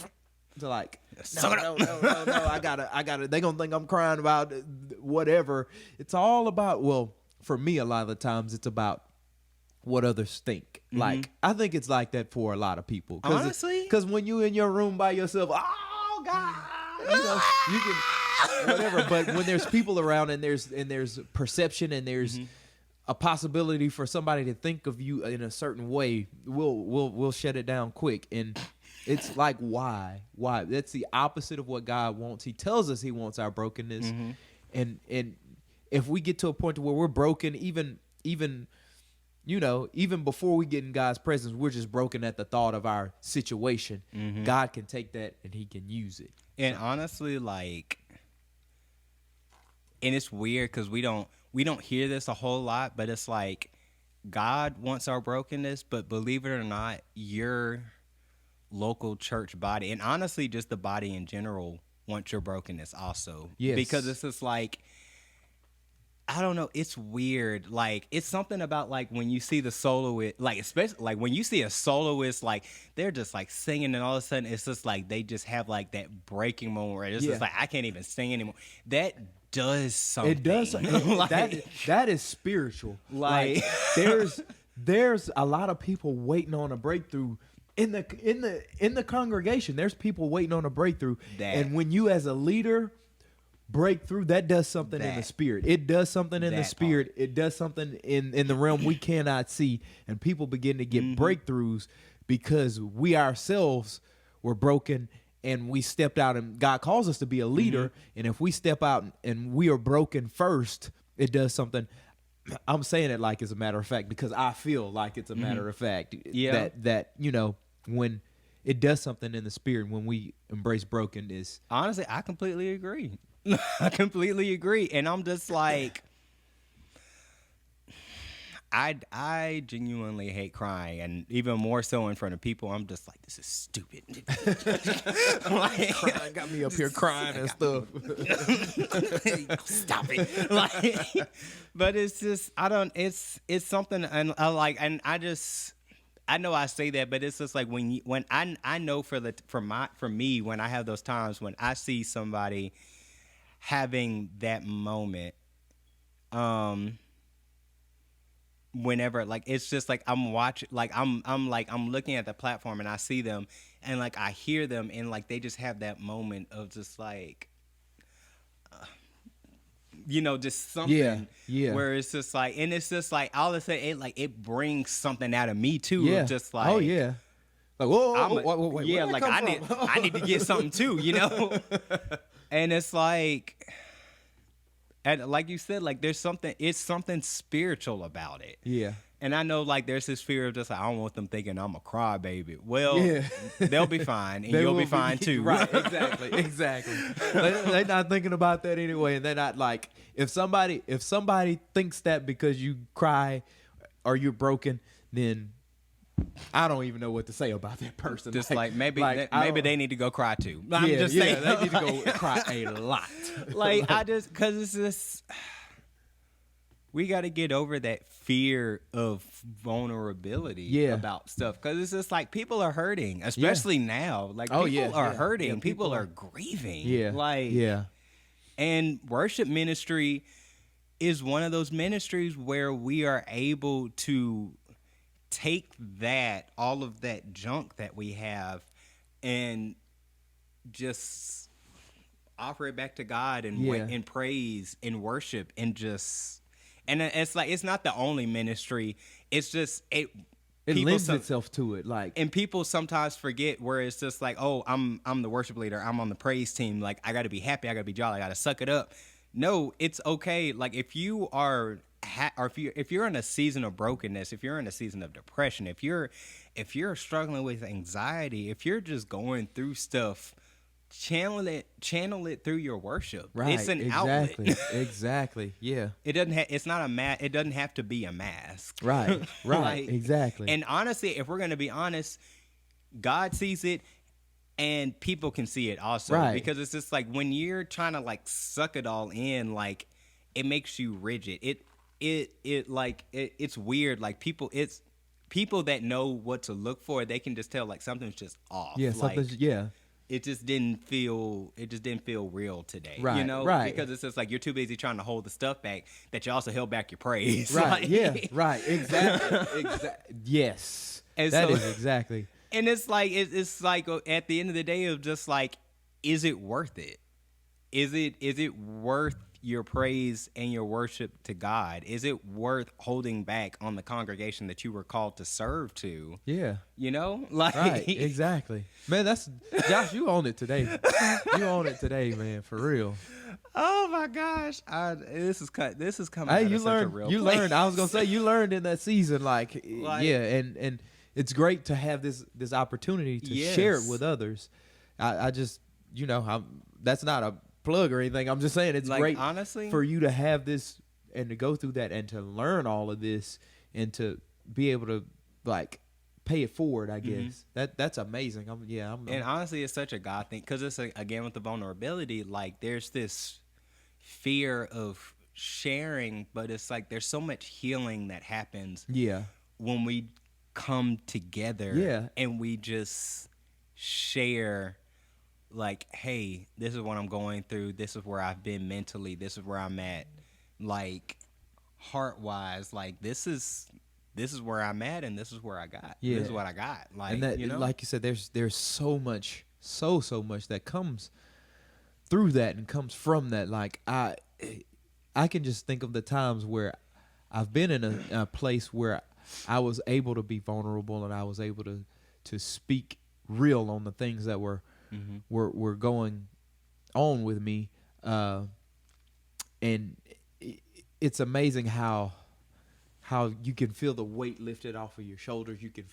to like, Suck it up. no, I gotta. They gonna think I'm crying about whatever. It's all about. Well, for me, a lot of the times it's about what others think. Like, I think it's like that for a lot of people. Honestly, because when you in your room by yourself, oh God, you can whatever. But when there's people around and there's perception and there's a possibility for somebody to think of you in a certain way, we'll shut it down quick. And it's like, why? That's the opposite of what God wants. He tells us he wants our brokenness. And if we get to a point to where we're broken, even before we get in God's presence, we're just broken at the thought of our situation. God can take that and he can use it. And honestly, like, and it's weird because we don't hear this a whole lot, but it's like God wants our brokenness, but believe it or not, your local church body, and honestly just the body in general, wants your brokenness also. Yes. Because it's just like, I don't know, it's weird. Like, it's something about like when you see the soloist, like especially like when you see a soloist, like they're just like singing and all of a sudden it's just like they just have like that breaking moment where it's just like, I can't even sing anymore. That does something. It does. Like, that is spiritual. Like there's a lot of people waiting on a breakthrough in the congregation. There's people waiting on a breakthrough, and when you as a leader break through, that does something in the spirit. It does something in the spirit. Part. It does something in the realm we cannot see, and people begin to get breakthroughs because we ourselves were broken. And we stepped out, and God calls us to be a leader. And if we step out and we are broken first, it does something. I'm saying it like it's a matter of fact because I feel like it's a matter of fact. Yeah. That when it does something in the spirit, when we embrace brokenness. Honestly, I completely agree. I completely agree. And I'm just like, I genuinely hate crying, and even more so in front of people. I'm just like, this is stupid. Like, crying got me up here crying and stuff. Stop it. Like, but it's just, it's something, and I know I say that, but it's just like when I know for me when I have those times when I see somebody having that moment, whenever, like, it's just like I'm watching, like I'm looking at the platform and I see them and like I hear them and like they just have that moment of just like just something where it's just like, and it's just like all of a sudden it brings something out of me too, of just like, oh yeah, like whoa, wait, yeah, like I need to get something too, and it's like, and like you said, like it's something spiritual about it. Yeah. And I know, like, there's this fear of just like, I don't want them thinking I'm a crybaby. Well, they'll be fine, and you'll be fine too. Right, exactly. They're not thinking about that anyway, and they're not like, if somebody thinks that because you cry or you're broken, then I don't even know what to say about that person. Just like maybe they need to go cry too. I'm just saying they need to go cry a lot. Like because it's just, we got to get over that fear of vulnerability about stuff, because it's just like people are hurting, especially now. Like people are hurting, people are grieving. And worship ministry is one of those ministries where we are able to take all of that junk that we have and just offer it back to God and praise and worship and just, and it's like, it's not the only ministry. It's just, it lends itself to it. Like, and people sometimes forget where it's just like, oh, I'm the worship leader, I'm on the praise team, like I got to be happy, I got to be jolly, I got to suck it up. No, it's okay. Like if you are or if you're in a season of brokenness, if you're in a season of depression, if you're struggling with anxiety, if you're just going through stuff, channel it through your worship. Right. It's an outlet. Exactly. Yeah. It doesn't it doesn't have to be a mask. Right. Like, exactly. And honestly, if we're going to be honest, God sees it and people can see it also. Right. Because it's just like when you're trying to like suck it all in, like it makes you rigid. It's weird. Like people that know what to look for, they can just tell like something's just off. Yeah, like, something's it just didn't feel real today. Right, You know? right. Because it's just like you're too busy trying to hold the stuff back that you also held back your praise. Right. Like, Yeah. Right. Exactly. Yes. And That so- is exactly. And it's like at the end of the day of just like, is it worth it? Is it worth your praise and your worship to God? Is it worth holding back on the congregation that you were called to serve to? Yeah. You know? Like Right. Exactly. Man, that's Josh. You own it today. You own it today, man. For real. Oh my gosh. This is coming Hey, out you of such a learned. real You place. learned. I was gonna say you learned in that season. Like Like- yeah, and it's great to have this opportunity to share it Yes. with others. I just that's not a plug or anything. I'm just saying it's Like, great honestly, for you to have this and to go through that and to learn all of this and to be able to like pay it forward. I guess that's amazing. and honestly, it's such a God thing because it's again with the vulnerability. Like there's this fear of sharing, but it's like there's so much healing that happens yeah. when we come together Yeah. and we just share like, hey, this is what I'm going through, this is where I've been mentally, this is where I'm at, like heart wise, like this is where I'm at and this is where I got. Yeah. This is what I got. Like, And that, you know? like you said, there's so much that comes through that and comes from that. Like I can just think of the times where I've been in a place where I was able to be vulnerable and I was able to speak real on the things that were going on with me, and it's amazing how you can feel the weight lifted off of your shoulders. You can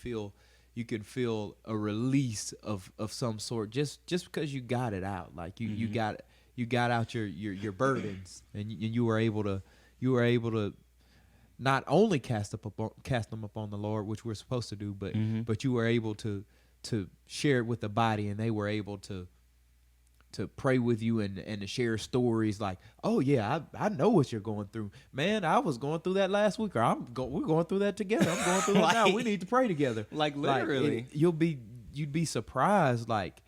feel a release of some sort just because you got it out. Like you got out your burdens and you were able to not only cast them upon the Lord, which we're supposed to do, but you were able to share it with the body, and they were able to pray with you and to share stories like, oh yeah, I know what you're going through, man. I was going through that last week, or we're going through that together. I'm going through it now. We need to pray together. Like literally, you'd be surprised, like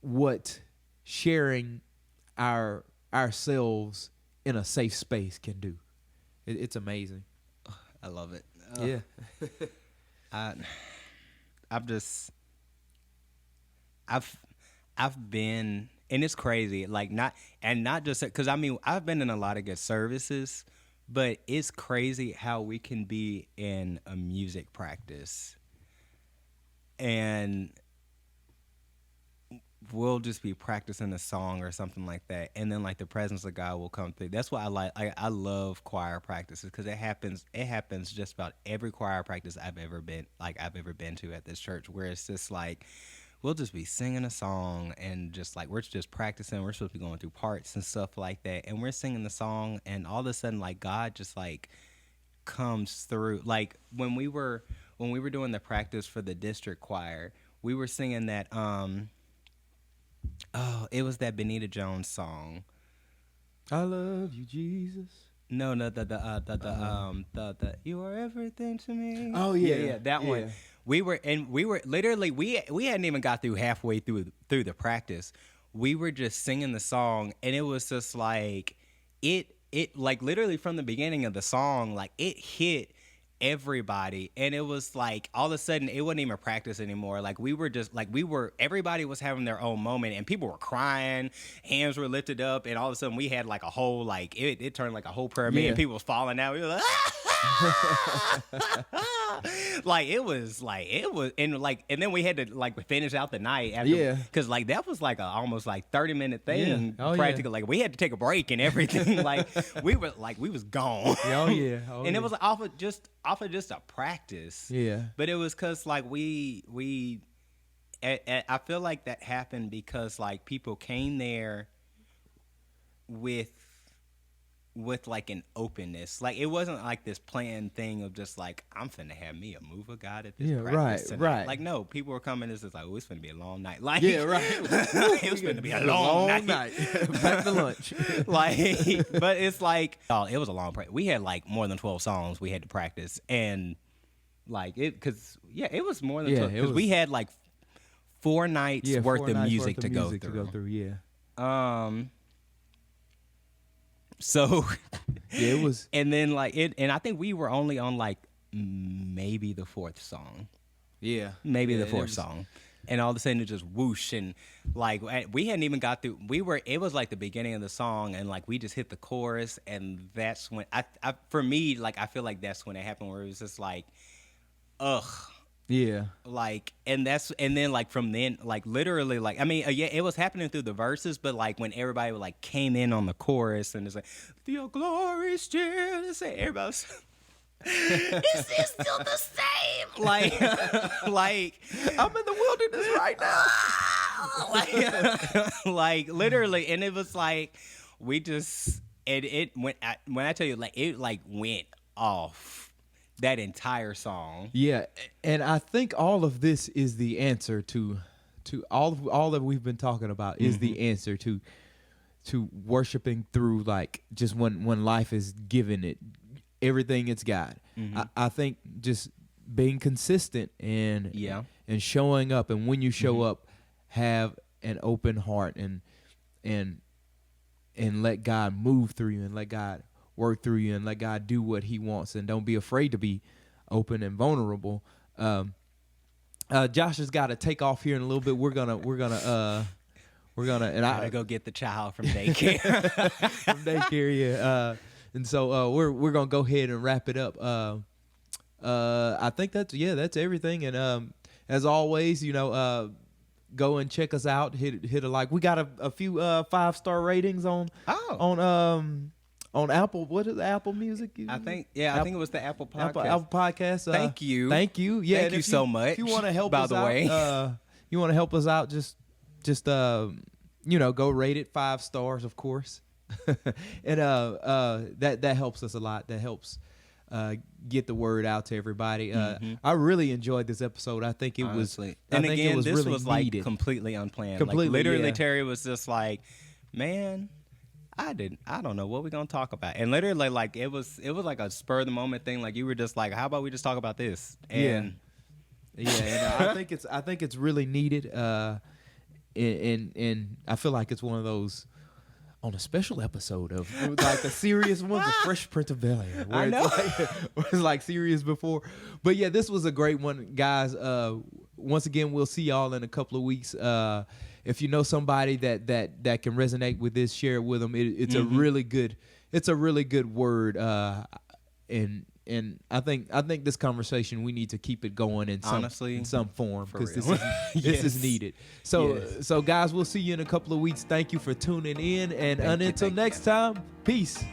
what sharing ourselves in a safe space can do. It's amazing. I love it. Yeah. I've been, and it's crazy, like not just because I mean I've been in a lot of good services, but it's crazy how we can be in a music practice and we'll just be practicing a song or something like that, and then like the presence of God will come through. That's why I love choir practices, because it happens just about every choir practice I've ever been to at this church, where it's just like we'll just be singing a song and just like we're just practicing. We're supposed to be going through parts and stuff like that, and we're singing the song, and all of a sudden like God just like comes through. Like when we were doing the practice for the district choir, we were singing that it was that Benita Jones song. I love you, Jesus. No, the you are everything to me. Oh yeah, that one. We were literally we hadn't even got through halfway through the practice. We were just singing the song, and it was just like it like literally from the beginning of the song, like it hit everybody, and it was like all of a sudden it wasn't even practice anymore. Like everybody was having their own moment, and people were crying, hands were lifted up, and all of a sudden we had like a whole like it turned like a whole prayer meeting. People was falling out. We were like, and then we had to like finish out the night after, because like that was like a almost like 30-minute thing practically. Like we had to take a break and everything. Like we was gone. And it was off of just a practice. Yeah. But it was because like I feel like that happened because like people came there with like an openness. Like it wasn't like this planned thing of just like I'm finna have me a move of God at this practice tonight. Right. Like no, people were coming. It's just like, oh, it's finna be a long night. Like it was finna be a long night. Back to lunch. But it's like it was a long practice. We had like more than 12 songs we had to practice, and like it was more than 12 because we had like 4 nights Yeah, worth 4 of nights music, worth to, of go music through. to go through. Yeah. So Yeah, it was. and then like it, and I think we were only on like maybe the 4th song. Yeah. Maybe Yeah, the 4th song. And all of a sudden it just whoosh, and like we hadn't even got through. It was like the beginning of the song, and like we just hit the chorus, and that's when I for me, like I feel like that's when it happened, where it was just like, ugh. Yeah. Like, and then like from then, like literally, like I mean, yeah, it was happening through the verses, but like when everybody like came in on the chorus and it's like, your glory still the same, everybody was, is this still the same? Like, like I'm in the wilderness right now. like literally, and it was like we just it went when I tell you, like it like went off. That entire song. Yeah, and I think all of this is the answer to all that we've been talking about is the answer to worshiping through, like, just when life is giving it everything it's got. I think just being consistent and showing up, and when you show up, have an open heart and let God move through you, and let God work through you, and let God do what he wants, and don't be afraid to be open and vulnerable. Josh has got to take off here in a little bit. We're gonna and I gotta go get the child from daycare. Yeah. And so we're gonna go ahead and wrap it up. I think that's everything. And as always, go and check us out. Hit a like. We got a few 5-star ratings on Apple. What is Apple Music? I think it was the Apple Podcast. Apple Podcast. Thank you. Yeah, thank you so much. If you want to help by us the out, way, you want to help us out, just go rate it 5 stars, of course. And that helps us a lot. That helps get the word out to everybody. I really enjoyed this episode. I think it honestly. was. And I think again, it was this really was like needed. completely unplanned. Completely, like literally, yeah. Terry was just like, "Man, I don't know what we're gonna talk about." And literally, like it was like a spur of the moment thing. Like you were just like, "How about we just talk about this?" And and I think it's really needed. And I feel like it's one of those, on a special episode of like the serious one, the Fresh Prince of Bel-Air. I know. It's like serious before. But yeah, this was a great one, guys. Once again, we'll see y'all in a couple of weeks. If you know somebody that can resonate with this, share it with them. It's a really good word. And I think this conversation, we need to keep it going in some form, because this is needed. So guys, we'll see you in a couple of weeks. Thank you for tuning in, and until next time, peace.